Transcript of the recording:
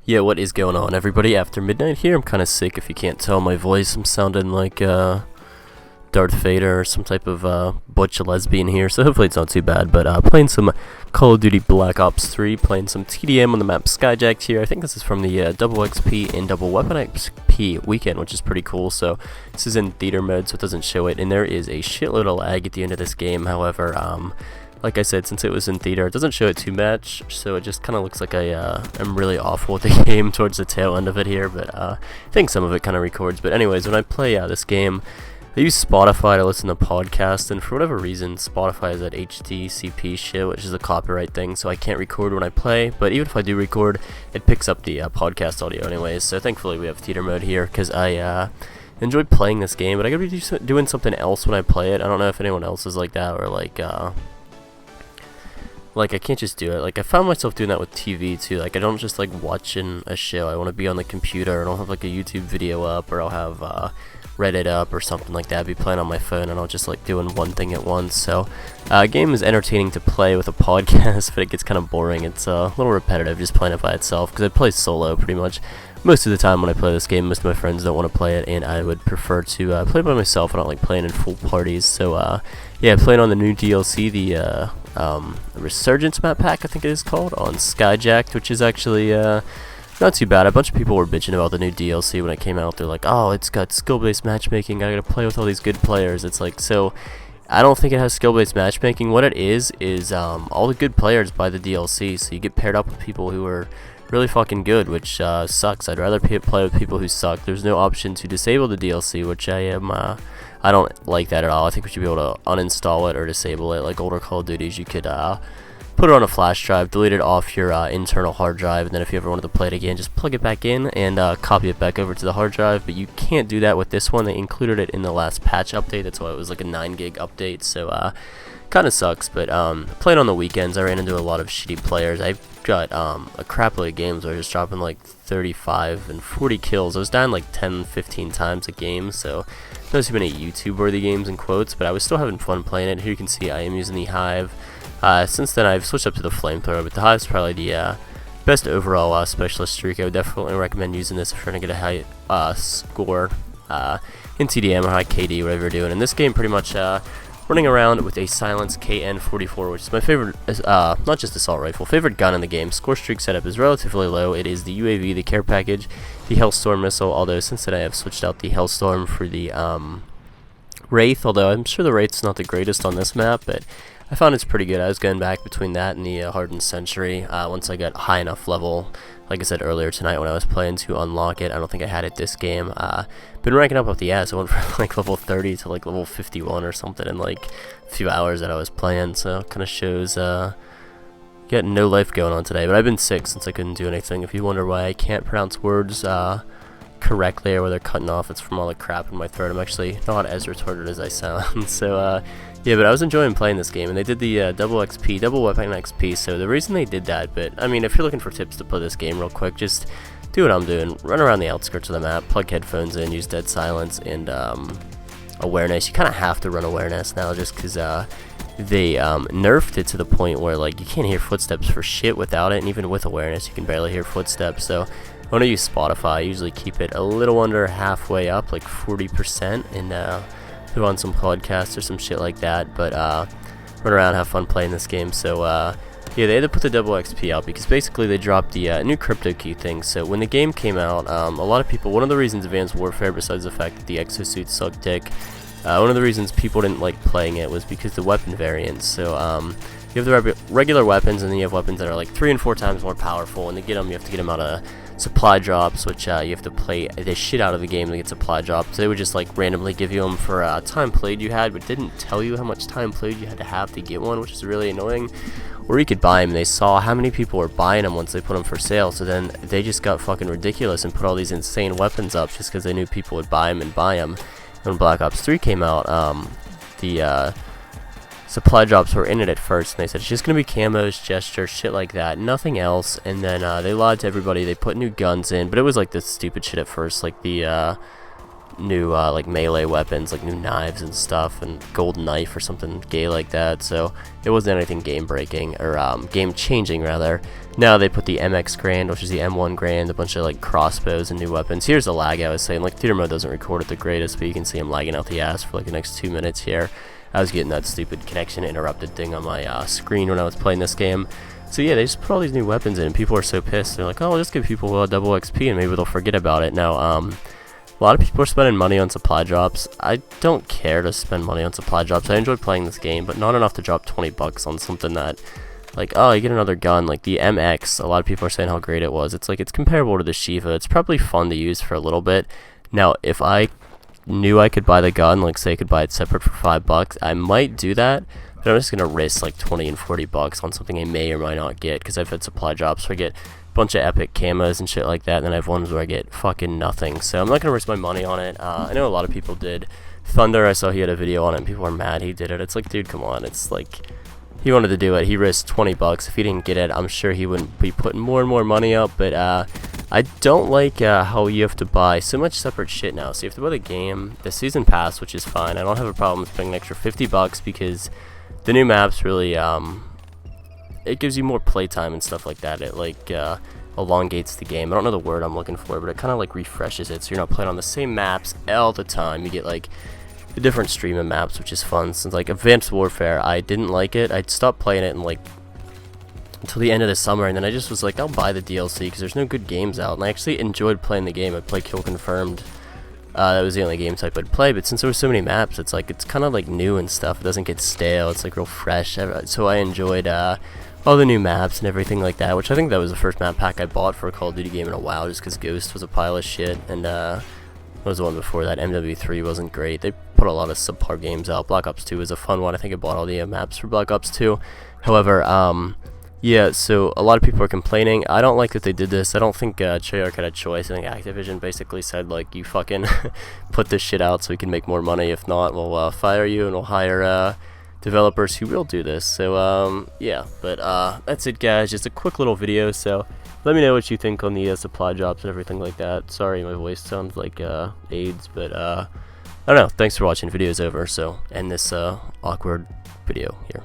Yeah, what is going on, everybody? After midnight here, I'm kind of sick. If you can't tell my voice, I'm sounding like Darth Vader or some type of butch lesbian here, so hopefully it's not too bad. But playing some Call of Duty Black Ops 3, playing some TDM on the map Skyjacked here. I think this is from the Double XP and Double Weapon XP weekend, which is pretty cool. So this is in theater mode, so it doesn't show it, and there is a shitload of lag at the end of this game. However, like I said, since it was in theater, it doesn't show it too much, so it just kind of looks like I'm really awful with the game towards the tail end of it here, but I think some of it kind of records. But anyways, when I play this game, I use Spotify to listen to podcasts, and for whatever reason, Spotify has that HDCP shit, which is a copyright thing, so I can't record when I play, but even if I do record, it picks up the podcast audio anyways, so thankfully we have theater mode here, because I enjoy playing this game, but I gotta be doing something else when I play it. I don't know if anyone else is like that, or like, I can't just do it. Like, I found myself doing that with TV, too. Like, I don't just, like, watching a show. I want to be on the computer, and I'll have, like, a YouTube video up, or I'll have Reddit up, or something like that. I'll be playing on my phone, and I'll just, like, doing one thing at once. So, a game is entertaining to play with a podcast, but it gets kind of boring. It's a little repetitive just playing it by itself, because I play solo, pretty much. Most of the time when I play this game, most of my friends don't want to play it, and I would prefer to play by myself. I don't like playing in full parties. So, yeah, playing on the new DLC, the Resurgence map pack, I think it is called, on Skyjacked, which is actually not too bad. A bunch of people were bitching about the new DLC when it came out. They're like, oh, it's got skill-based matchmaking, I gotta play with all these good players. It's like, so I don't think it has skill-based matchmaking. What it is all the good players buy the DLC, so you get paired up with people who are really fucking good, which sucks. I'd rather play with people who suck. There's no option to disable the DLC, which I don't like that at all. I think we should be able to uninstall it or disable it. Like older Call of Duties, you could put it on a flash drive, delete it off your internal hard drive, and then if you ever wanted to play it again, just plug it back in and copy it back over to the hard drive. But you can't do that with this one. They included it in the last patch update. That's why it was like a 9 gig update. So kind of sucks. But playing on the weekends, I ran into a lot of shitty players. I've got a crap load of games where I was dropping like 35 and 40 kills. I was dying like 10-15 times a game, so those have been a YouTube-worthy games in quotes, but I was still having fun playing it. Here you can see I am using the Hive. Since then, I've switched up to the Flamethrower, but the Hive's probably the best overall specialist streak. I would definitely recommend using this if you're trying to get a high score in TDM or high KD, whatever you're doing. In this game, pretty much running around with a Silence KN-44, which is my favorite, not just assault rifle, favorite gun in the game. Score streak setup is relatively low. It is the UAV, the care package, the Hellstorm missile, although since then I have switched out the Hellstorm for the Wraith, although I'm sure the Wraith's not the greatest on this map, but I found it's pretty good. I was going back between that and the Hardened Sentry once I got high enough level, like I said earlier tonight when I was playing, to unlock it. I don't think I had it this game. Been ranking up with the ass. I went from like level 30 to like level 51 or something in like a few hours that I was playing, so kind of shows got no life going on today. But I've been sick since I couldn't do anything. If you wonder why I can't pronounce words correctly or where they're cutting off, it's from all the crap in my throat. I'm actually not as retarded as I sound. So yeah, but I was enjoying playing this game, and they did the double XP, double weapon XP, so the reason they did that, but I mean, if you're looking for tips to play this game real quick, just do what I'm doing. Run around the outskirts of the map, plug headphones in, use dead silence, and awareness. You kind of have to run awareness now just because they nerfed it to the point where like you can't hear footsteps for shit without it, and even with awareness you can barely hear footsteps. So when I use Spotify, I usually keep it a little under halfway up, like 40%, and put on some podcasts or some shit like that, but run around, have fun playing this game. So yeah, they had to put the double XP out because basically they dropped the new crypto key thing. So when the game came out, a lot of people, one of the reasons Advanced Warfare, besides the fact that the exosuits suck dick, one of the reasons people didn't like playing it was because the weapon variants. So you have the regular weapons, and then you have weapons that are like 3 and 4 times more powerful, and to get them you have to get them out of supply drops, which you have to play the shit out of the game to get supply drops. So they would just like randomly give you them for time played you had, but didn't tell you how much time played you had to get one, which is really annoying. Or you could buy them. They saw how many people were buying them once they put them for sale, so then they just got fucking ridiculous and put all these insane weapons up just because they knew people would buy them and buy them. When Black Ops 3 came out, the supply drops were in it at first, and they said it's just gonna be camos, gestures, shit like that, nothing else. And then they lied to everybody. They put new guns in, but it was like this stupid shit at first, like the new like melee weapons, like new knives and stuff, and golden knife or something gay like that. So it wasn't anything game breaking or game changing rather. Now they put the MX Grand, which is the M1 Grand, a bunch of like crossbows and new weapons. Here's the lag I was saying. Like theater mode doesn't record at the greatest, but you can see I'm lagging out the ass for like the next 2 minutes here. I was getting that stupid connection interrupted thing on my screen when I was playing this game. So yeah, they just put all these new weapons in, and people are so pissed. They're like, oh, we'll just give people double XP, and maybe they'll forget about it. Now, a lot of people are spending money on supply drops. I don't care to spend money on supply drops. I enjoy playing this game, but not enough to drop 20 bucks on something that, like, oh, you get another gun. Like the MX, a lot of people are saying how great it was. It's like, it's comparable to the Shiva. It's probably fun to use for a little bit. Now, if I knew I could buy the gun, like say I could buy it separate for $5, I might do that. But I'm just gonna risk like 20 and 40 bucks on something I may or might not get, because I've had supply drops where I get a bunch of epic camos and shit like that, and then I have ones where I get fucking nothing. So I'm not gonna risk my money on it. I know a lot of people did. Thunder, I saw he had a video on it, and people are mad he did it. It's like, dude, come on. It's like, he wanted to do it. He risked 20 bucks. If he didn't get it, I'm sure he wouldn't be putting more and more money up. But I don't like how you have to buy so much separate shit now. So you have to buy the game, the season pass, which is fine. I don't have a problem spending an extra 50 bucks because the new maps really, it gives you more playtime and stuff like that. It like elongates the game. I don't know the word I'm looking for, but it kind of like refreshes it, so you're not playing on the same maps all the time. You get like a different stream of maps, which is fun. Since like Advanced Warfare, I didn't like it. I'd stopped playing it in like until the end of the summer, and then I just was like, I'll buy the DLC because there's no good games out. And I actually enjoyed playing the game. I'd play Kill Confirmed. That was the only game type I'd play, but since there were so many maps, it's like, it's kind of like new and stuff. It doesn't get stale. It's like real fresh. So I enjoyed all the new maps and everything like that, which I think that was the first map pack I bought for a Call of Duty game in a while, just because Ghost was a pile of shit, and what was the one before that? MW3 wasn't great. They put a lot of subpar games out. Black Ops 2 was a fun one. I think I bought all the maps for Black Ops 2. However, yeah, so a lot of people are complaining. I don't like that they did this. I don't think Treyarch had a choice. I think Activision basically said, like, you fucking put this shit out so we can make more money. If not, we'll fire you and we'll hire developers who will do this. So, yeah, but that's it, guys. Just a quick little video. So let me know what you think on the supply drops and everything like that. Sorry, my voice sounds like AIDS, but I don't know. Thanks for watching. Video's over, so end this awkward video here.